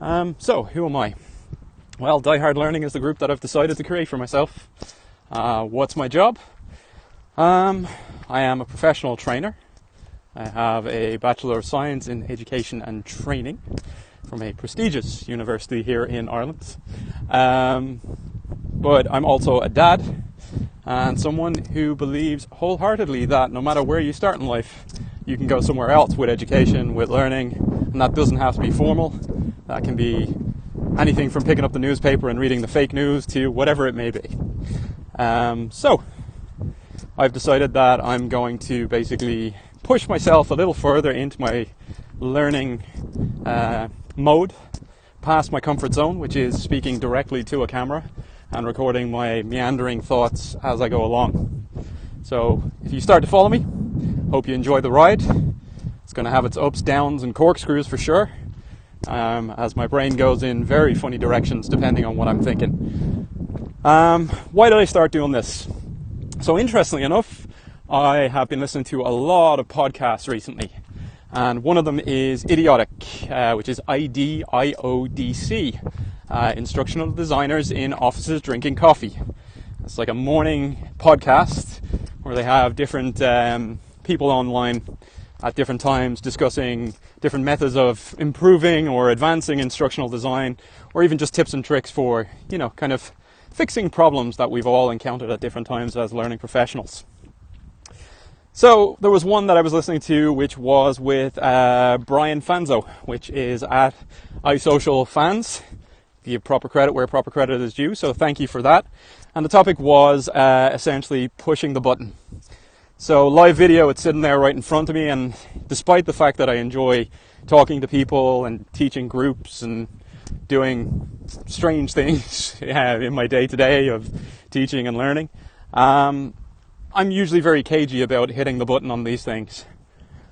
So, who am I? Well, Die Hard Learning is the group that I've decided to create for myself. What's my job? I am a professional trainer. I have a Bachelor of Science in Education and Training from a prestigious university here in Ireland. But I'm also a dad and someone who believes wholeheartedly that no matter where you start in life, you can go somewhere else with education, with learning, and that doesn't have to be formal. That can be anything from picking up the newspaper and reading the fake news to whatever it may be. So I've decided that I'm going to basically push myself a little further into my learning mode, past my comfort zone, which is speaking directly to a camera and recording my meandering thoughts as I go along. So if you start to follow me, hope you enjoy the ride. It's going to have its ups, downs and corkscrews for sure, as my brain goes in very funny directions depending on what I'm thinking. Why did I start doing this? So interestingly enough, I have been listening to a lot of podcasts recently, and one of them is Idiotic, which is IDIODC, Instructional Designers in Offices Drinking Coffee. It's like a morning podcast where they have different people online at different times discussing different methods of improving or advancing instructional design, or even just tips and tricks for, kind of fixing problems that we've all encountered at different times as learning professionals. So there was one that I was listening to, which was with Brian Fanzo, which is at iSocial Fans. Give proper credit where proper credit is due, so thank you for that. And the topic was essentially pushing the button. So live video, it's sitting there right in front of me, and despite the fact that I enjoy talking to people and teaching groups and doing strange things in my day-to-day of teaching and learning, I'm usually very cagey about hitting the button on these things.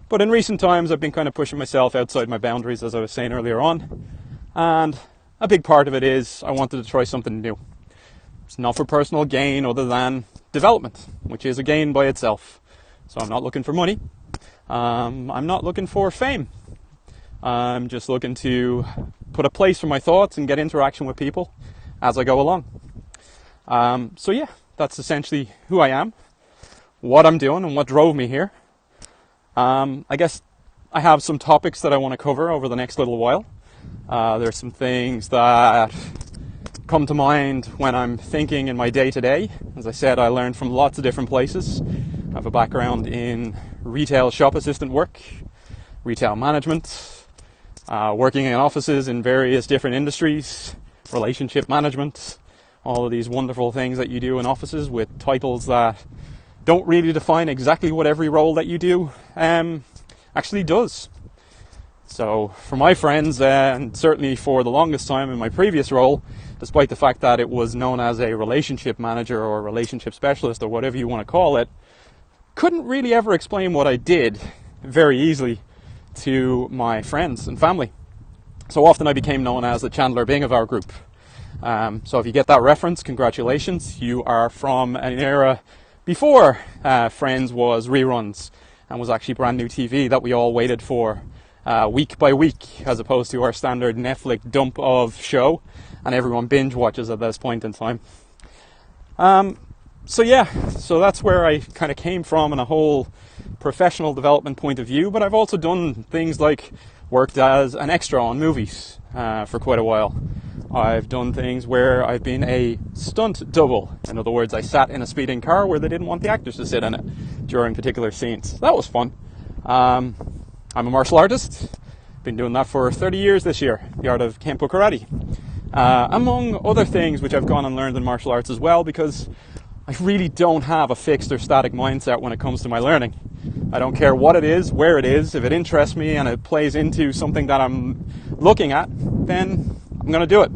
But in recent times, I've been kind of pushing myself outside my boundaries, as I was saying earlier on. And a big part of it is I wanted to try something new. It's not for personal gain other than development, which is a gain by itself. So I'm not looking for money. I'm not looking for fame. I'm just looking to put a place for my thoughts and get interaction with people as I go along. So yeah, that's essentially who I am, what I'm doing, and what drove me here. I guess I have some topics that I want to cover over the next little while. There's some things that come to mind when I'm thinking in my day-to-day. As I said, I learned from lots of different places. I have a background in retail shop assistant work, retail management, working in offices in various different industries, relationship management, all of these wonderful things that you do in offices with titles that don't really define exactly what every role that you do actually does. So for my friends, and certainly for the longest time in my previous role, despite the fact that it was known as a relationship manager or relationship specialist or whatever you want to call it, couldn't really ever explain what I did very easily to my friends and family. So often I became known as the Chandler Bing of our group. So if you get that reference, congratulations. You are from an era before Friends was reruns and was actually brand new TV that we all waited for week by week, as opposed to our standard Netflix dump of show, and everyone binge watches at this point in time. So that's where I kind of came from in a whole professional development point of view, but I've also done things like worked as an extra on movies for quite a while. I've done things where I've been a stunt double. In other words, I sat in a speeding car where they didn't want the actors to sit in it during particular scenes. That was fun. I'm a martial artist. Been doing that for 30 years this year, the art of Kempo Karate. Among other things which I've gone and learned in martial arts as well, because I really don't have a fixed or static mindset when it comes to my learning. I don't care what it is, where it is. If it interests me and it plays into something that I'm looking at, then I'm going to do it.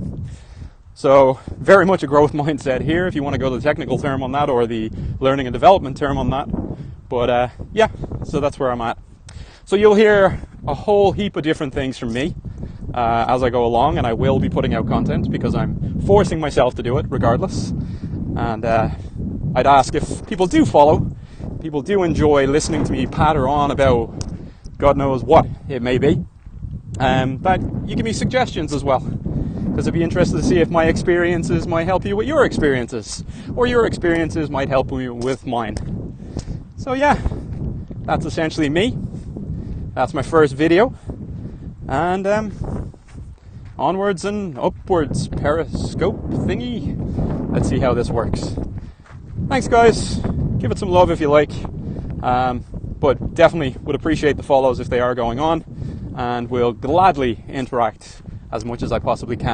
So very much a growth mindset here, if you want to go the technical term on that or the learning and development term on that. But so that's where I'm at. So you'll hear a whole heap of different things from me as I go along, and I will be putting out content because I'm forcing myself to do it regardless. And I'd ask if people do follow, people do enjoy listening to me patter on about God knows what it may be, that you give me suggestions as well, because I'd be interested to see if my experiences might help you with your experiences, or your experiences might help you with mine. So yeah, that's essentially me. That's my first video, and onwards and upwards, periscope thingy. Let's see how this works. Thanks guys, give it some love if you like, but definitely would appreciate the follows if they are going on, and will gladly interact as much as I possibly can.